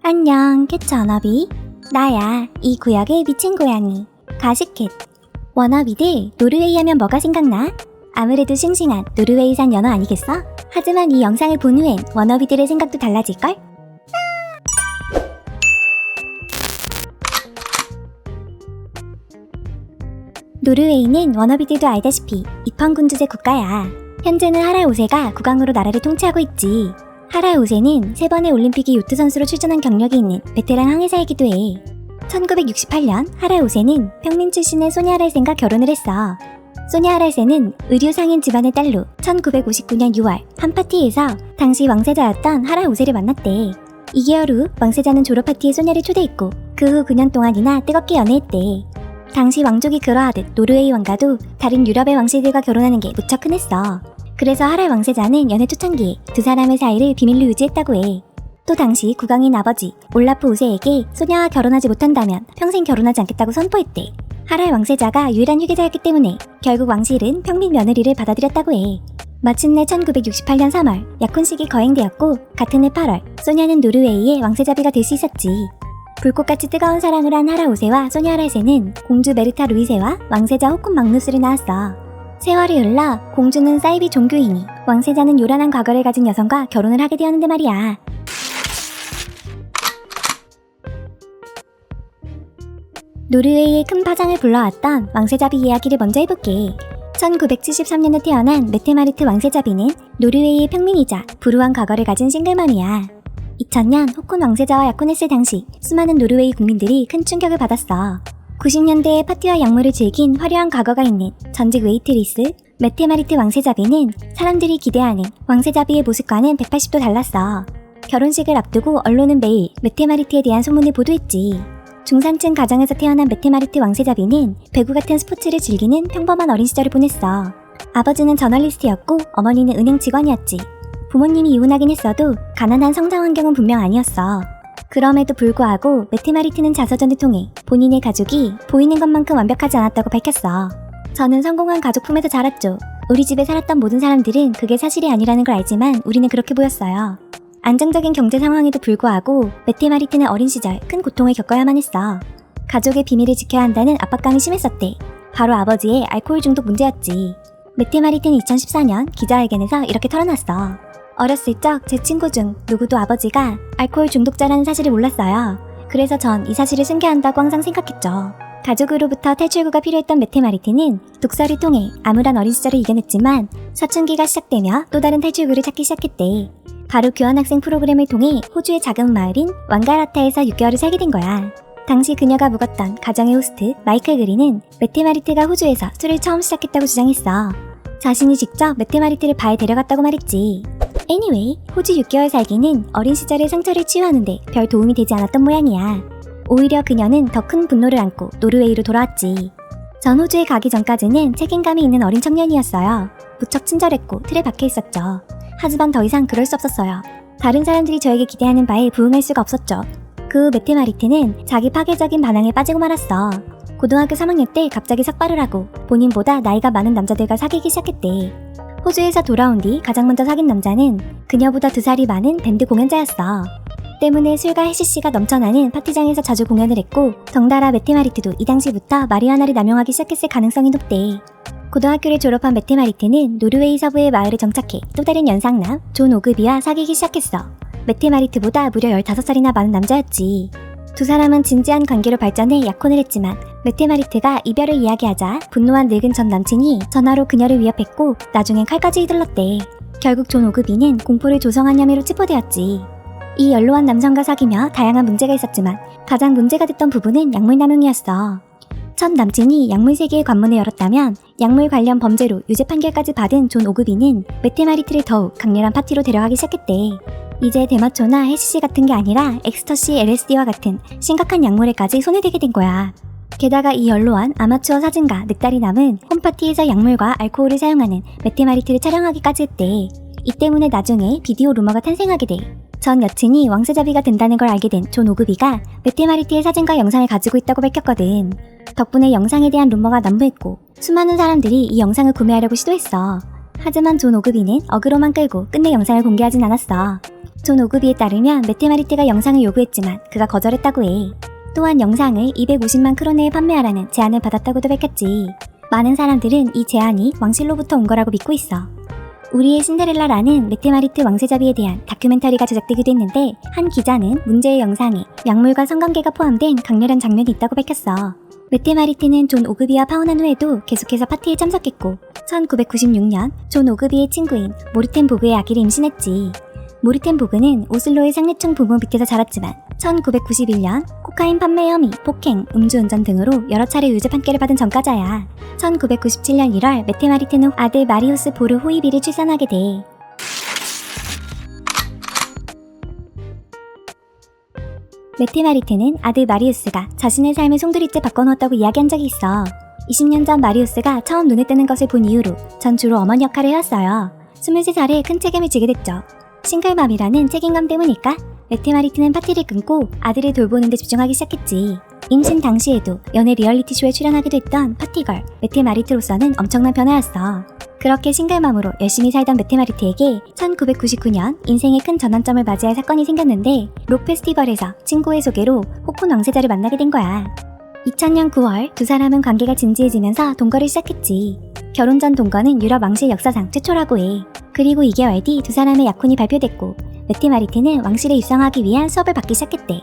안녕, 캐치 워너비. 나야, 이 구역의 미친 고양이, 가시캣. 워너비들, 노르웨이 하면 뭐가 생각나? 아무래도 싱싱한 노르웨이산 연어 아니겠어? 하지만 이 영상을 본 후엔 워너비들의 생각도 달라질걸? 노르웨이는 워너비들도 알다시피 입헌군 주제 국가야. 현재는 하랄 5세가 국왕으로 나라를 통치하고 있지. 하랄 5세는 3번의 올림픽에 요트 선수로 출전한 경력이 있는 베테랑 항해사이기도 해. 1968년 하랄 5세는 평민 출신의 소냐 하랄센과 결혼을 했어. 소냐 하랄센은 의류 상인 집안의 딸로 1959년 6월 한 파티에서 당시 왕세자였던 하랄 5세를 만났대. 2개월 후 왕세자는 졸업 파티에 소냐를 초대했고 그 후 9년 동안이나 뜨겁게 연애했대. 당시 왕족이 그러하듯 노르웨이 왕가도 다른 유럽의 왕실들과 결혼하는 게 무척 흔했어. 그래서 하랄 왕세자는 연애 초창기에 두 사람의 사이를 비밀로 유지했다고 해. 또 당시 국왕인 아버지 올라프 5세에게 소냐와 결혼하지 못한다면 평생 결혼하지 않겠다고 선포했대. 하랄 왕세자가 유일한 후계자였기 때문에 결국 왕실은 평민 며느리를 받아들였다고 해. 마침내 1968년 3월 약혼식이 거행되었고 같은 해 8월 소냐는 노르웨이의 왕세자비가 될 수 있었지. 불꽃같이 뜨거운 사랑을 한 하랄 5세와 소냐 하랄센은 공주 메르타 루이세와 왕세자 호콘 마그누스를 낳았어. 세월이 흘러 공주는 사이비 종교인이, 왕세자는 요란한 과거를 가진 여성과 결혼을 하게 되었는데 말이야. 노르웨이의 큰 파장을 불러왔던 왕세자비 이야기를 먼저 해볼게. 1973년에 태어난 메테마리트 왕세자비는 노르웨이의 평민이자 불우한 과거를 가진 싱글맘이야. 2000년 호콘 왕세자와 약혼했을 당시 수많은 노르웨이 국민들이 큰 충격을 받았어. 90년대에 파티와 약물을 즐긴 화려한 과거가 있는 전직 웨이트리스 메테마리트 왕세자비는 사람들이 기대하는 왕세자비의 모습과는 180도 달랐어. 결혼식을 앞두고 언론은 매일 메테마리트에 대한 소문을 보도했지. 중산층 가정에서 태어난 메테마리트 왕세자비는 배구 같은 스포츠를 즐기는 평범한 어린 시절을 보냈어. 아버지는 저널리스트였고 어머니는 은행 직원이었지. 부모님이 이혼하긴 했어도 가난한 성장 환경은 분명 아니었어. 그럼에도 불구하고 메테마리트는 자서전을 통해 본인의 가족이 보이는 것만큼 완벽하지 않았다고 밝혔어. 저는 성공한 가족 품에서 자랐죠. 우리 집에 살았던 모든 사람들은 그게 사실이 아니라는 걸 알지만 우리는 그렇게 보였어요. 안정적인 경제 상황에도 불구하고 메테마리트는 어린 시절 큰 고통을 겪어야만 했어. 가족의 비밀을 지켜야 한다는 압박감이 심했었대. 바로 아버지의 알코올 중독 문제였지. 메테마리트는 2014년 기자회견에서 이렇게 털어놨어. 어렸을 적 제 친구 중 누구도 아버지가 알코올 중독자라는 사실을 몰랐어요. 그래서 전 이 사실을 숨겨야 한다고 항상 생각했죠. 가족으로부터 탈출구가 필요했던 메테마리트는 독서를 통해 암울한 어린 시절을 이겨냈지만 사춘기가 시작되며 또 다른 탈출구를 찾기 시작했대. 바로 교환학생 프로그램을 통해 호주의 작은 마을인 왕가라타에서 6개월을 살게 된 거야. 당시 그녀가 묵었던 가정의 호스트 마이클 그린은 메테마리트가 호주에서 술을 처음 시작했다고 주장했어. 자신이 직접 메테마리트를 바에 데려갔다고 말했지. Anyway, 호주 6개월 살기는 어린 시절의 상처를 치유하는데 별 도움이 되지 않았던 모양이야. 오히려 그녀는 더 큰 분노를 안고 노르웨이로 돌아왔지. 전 호주에 가기 전까지는 책임감이 있는 어린 청년이었어요. 무척 친절했고 틀에 박혀 있었죠. 하지만 더 이상 그럴 수 없었어요. 다른 사람들이 저에게 기대하는 바에 부응할 수가 없었죠. 그 후 메테마리트는 자기 파괴적인 반항에 빠지고 말았어. 고등학교 3학년 때 갑자기 삭발을 하고 본인보다 나이가 많은 남자들과 사귀기 시작했대. 호주에서 돌아온 뒤 가장 먼저 사귄 남자는 그녀보다 2살이 많은 밴드 공연자였어. 때문에 술과 해시씨가 넘쳐나는 파티장에서 자주 공연을 했고 덩달아 메테마리트도 이 당시부터 마리화나를 남용하기 시작했을 가능성이 높대. 고등학교를 졸업한 메테마리트는 노르웨이 서부의 마을에 정착해 또 다른 연상남 존 오그비와 사귀기 시작했어. 메테마리트보다 무려 15살이나 많은 남자였지. 두 사람은 진지한 관계로 발전해 약혼을 했지만 메테마리트가 이별을 이야기하자 분노한 늙은 전 남친이 전화로 그녀를 위협했고 나중엔 칼까지 휘둘렀대. 결국 존 오그비는 공포를 조성한 혐의로 체포되었지. 이 연로한 남성과 사귀며 다양한 문제가 있었지만 가장 문제가 됐던 부분은 약물 남용이었어. 첫 남친이 약물 세계의 관문을 열었다면 약물 관련 범죄로 유죄 판결까지 받은 존 오그비는 메테마리트를 더욱 강렬한 파티로 데려가기 시작했대. 이제 대마초나 해시씨 같은 게 아니라 엑스터시, LSD와 같은 심각한 약물에까지 손을 대게 된 거야. 게다가 이 연로한 아마추어 사진가 늑달이 남은 홈파티에서 약물과 알코올을 사용하는 메테마리트를 촬영하기까지 했대. 이 때문에 나중에 비디오 루머가 탄생하게 돼. 전 여친이 왕세자비가 된다는 걸 알게 된 존 오그비가 메테마리트의 사진과 영상을 가지고 있다고 밝혔거든. 덕분에 영상에 대한 루머가 난무했고 수많은 사람들이 이 영상을 구매하려고 시도했어. 하지만 존 오그비는 어그로만 끌고 끝내 영상을 공개하진 않았어. 존 오그비에 따르면 메테마리트가 영상을 요구했지만 그가 거절했다고 해. 또한 영상을 250만 크로네에 판매하라는 제안을 받았다고도 밝혔지. 많은 사람들은 이 제안이 왕실로부터 온 거라고 믿고 있어. 우리의 신데렐라라는 메테마리트 왕세자비에 대한 다큐멘터리가 제작되기도 했는데 한 기자는 문제의 영상에 약물과 성관계가 포함된 강렬한 장면이 있다고 밝혔어. 메테마리트는 존 오그비와 파혼한 후에도 계속해서 파티에 참석했고 1996년 존 오그비의 친구인 모르텐 보그의 아기를 임신했지. 모르텐 보그는 오슬로의 상류층 부모 밑에서 자랐지만 1991년 코카인 판매 혐의, 폭행, 음주운전 등으로 여러 차례 유죄 판결을 받은 전과자야. 1997년 1월 메테마리트는 아들 마리우스 보르 호이비를 출산하게 돼. 메테마리트는 아들 마리우스가 자신의 삶을 송두리째 바꿔놓았다고 이야기한 적이 있어. 20년 전 마리우스가 처음 눈에 띄는 것을 본 이후로 전 주로 어머니 역할을 해왔어요. 23살에 큰 책임을 지게 됐죠. 싱글맘이라는 책임감 때문일까? 메테마리트는 파티를 끊고 아들을 돌보는 데 집중하기 시작했지. 임신 당시에도 연애 리얼리티쇼에 출연하기도 했던 파티걸 메테마리트로서는 엄청난 변화였어. 그렇게 싱글맘으로 열심히 살던 메테마리트에게 1999년 인생의 큰 전환점을 맞이할 사건이 생겼는데 록 페스티벌에서 친구의 소개로 호콘 왕세자를 만나게 된 거야. 2000년 9월 두 사람은 관계가 진지해지면서 동거를 시작했지. 결혼 전 동거는 유럽 왕실 역사상 최초라고 해. 그리고 2개월 뒤 두 사람의 약혼이 발표됐고 메테마리트는 왕실에 입성하기 위한 수업을 받기 시작했대.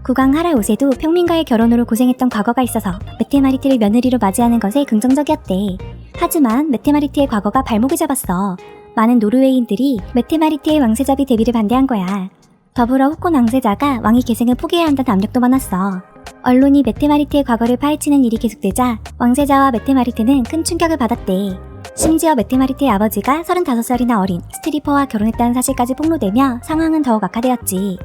국왕 하랄 5세도 평민과의 결혼으로 고생했던 과거가 있어서 메테마리트를 며느리로 맞이하는 것에 긍정적이었대. 하지만 메테마리트의 과거가 발목을 잡았어. 많은 노르웨이인들이 메테마리트의 왕세자비 데뷔를 반대한 거야. 더불어 호콘 왕세자가 왕위 계승을 포기해야 한다는 압력도 많았어. 언론이 메테마리트의 과거를 파헤치는 일이 계속되자 왕세자와 메테마리트는 큰 충격을 받았대. 심지어 메테마리트의 아버지가 35살이나 어린 스트리퍼와 결혼했다는 사실까지 폭로되며 상황은 더욱 악화되었지.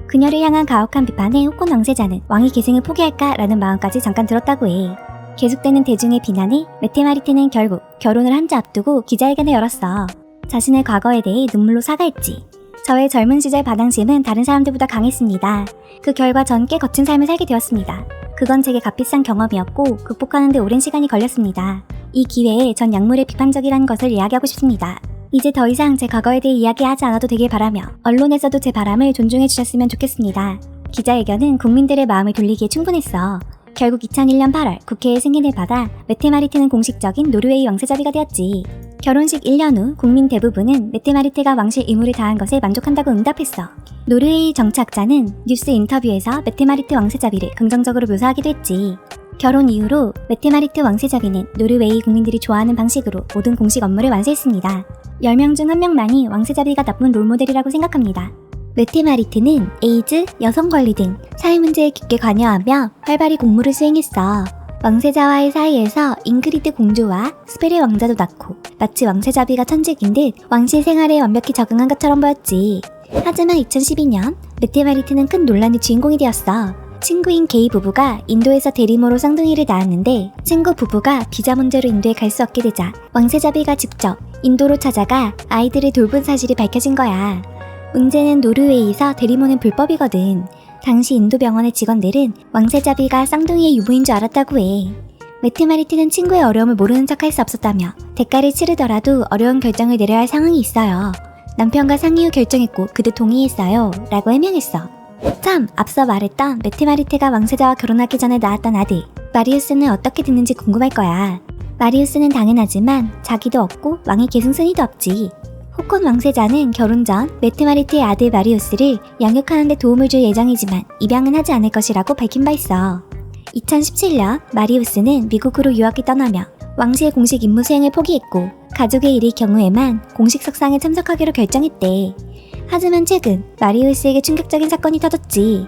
그녀를 향한 가혹한 비판에 호콘 왕세자는 왕위 계승을 포기할까라는 마음까지 잠깐 들었다고 해. 계속되는 대중의 비난에 메테마리트는 결국 결혼을 한 주 앞두고 기자회견을 열었어. 자신의 과거에 대해 눈물로 사과했지. 저의 젊은 시절 반항심은 다른 사람들보다 강했습니다. 그 결과 전 꽤 거친 삶을 살게 되었습니다. 그건 제게 값비싼 경험이었고 극복하는 데 오랜 시간이 걸렸습니다. 이 기회에 전 약물에 비판적이라는 것을 이야기하고 싶습니다. 이제 더 이상 제 과거에 대해 이야기하지 않아도 되길 바라며 언론에서도 제 바람을 존중해 주셨으면 좋겠습니다. 기자회견은 국민들의 마음을 돌리기에 충분했어. 결국 2001년 8월 국회의 승인을 받아 메테마리트는 공식적인 노르웨이 왕세자비가 되었지. 결혼식 1년 후 국민 대부분은 메테마리트가 왕실 의무를 다한 것에 만족한다고 응답했어. 노르웨이 정치학자는 뉴스 인터뷰에서 메테마리트 왕세자비를 긍정적으로 묘사하기도 했지. 결혼 이후로 메테마리트 왕세자비는 노르웨이 국민들이 좋아하는 방식으로 모든 공식 업무를 완수했습니다. 10명 중 1명만이 왕세자비가 나쁜 롤모델이라고 생각합니다. 메테마리트는 에이즈, 여성 권리 등 사회 문제에 깊게 관여하며 활발히 공무를 수행했어. 왕세자와의 사이에서 잉그리드 공주와 스페레 왕자도 낳고 마치 왕세자비가 천직인 듯 왕실 생활에 완벽히 적응한 것처럼 보였지. 하지만 2012년 메테마리트는 큰 논란의 주인공이 되었어. 친구인 게이 부부가 인도에서 대리모로 쌍둥이를 낳았는데 친구 부부가 비자 문제로 인도에 갈 수 없게 되자 왕세자비가 직접 인도로 찾아가 아이들을 돌본 사실이 밝혀진 거야. 문제는 노르웨이에서 대리모는 불법이거든. 당시 인도 병원의 직원들은 왕세자비가 쌍둥이의 유부인 줄 알았다고 해. 메테마리트는 친구의 어려움을 모르는 척할 수 없었다며 대가를 치르더라도 어려운 결정을 내려야 할 상황이 있어요. 남편과 상의 후 결정했고 그도 동의했어요. 라고 해명했어. 참, 앞서 말했던 메테마리트가 왕세자와 결혼하기 전에 낳았던 아들 마리우스는 어떻게 됐는지 궁금할 거야. 마리우스는 당연하지만 자기도 없고 왕위 계승순위도 없지. 호콘 왕세자는 결혼 전 메테마리트의 아들 마리우스를 양육하는 데 도움을 줄 예정이지만 입양은 하지 않을 것이라고 밝힌 바 있어. 2017년 마리우스는 미국으로 유학을 떠나며 왕실 공식 임무 수행을 포기했고 가족의 일일 경우에만 공식 석상에 참석하기로 결정했대. 하지만 최근 마리우스에게 충격적인 사건이 터졌지.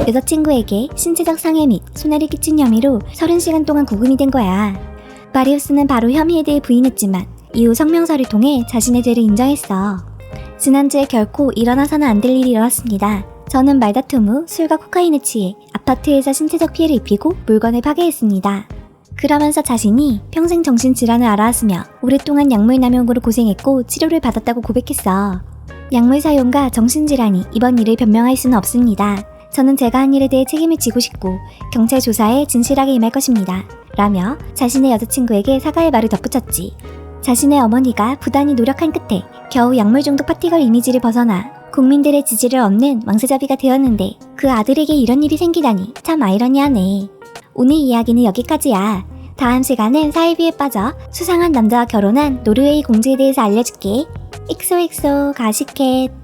여자친구에게 신체적 상해 및 손해를 끼친 혐의로 30시간 동안 구금이 된 거야. 마리우스는 바로 혐의에 대해 부인했지만 이후 성명서를 통해 자신의 죄를 인정했어. 지난주에 결코 일어나서는 안 될 일이 일어났습니다. 저는 말다툼 후 술과 코카인에 취해 아파트에서 신체적 피해를 입히고 물건을 파괴했습니다. 그러면서 자신이 평생 정신질환을 앓아왔으며 오랫동안 약물 남용으로 고생했고 치료를 받았다고 고백했어. 약물 사용과 정신질환이 이번 일을 변명할 수는 없습니다. 저는 제가 한 일에 대해 책임을 지고 싶고 경찰 조사에 진실하게 임할 것입니다. 라며 자신의 여자친구에게 사과의 말을 덧붙였지. 자신의 어머니가 부단히 노력한 끝에 겨우 약물 중독 파티걸 이미지를 벗어나 국민들의 지지를 얻는 왕세자비가 되었는데 그 아들에게 이런 일이 생기다니 참 아이러니하네. 오늘 이야기는 여기까지야. 다음 시간엔 사이비에 빠져 수상한 남자와 결혼한 노르웨이 공주에 대해서 알려줄게. 엑소엑소 가시켓.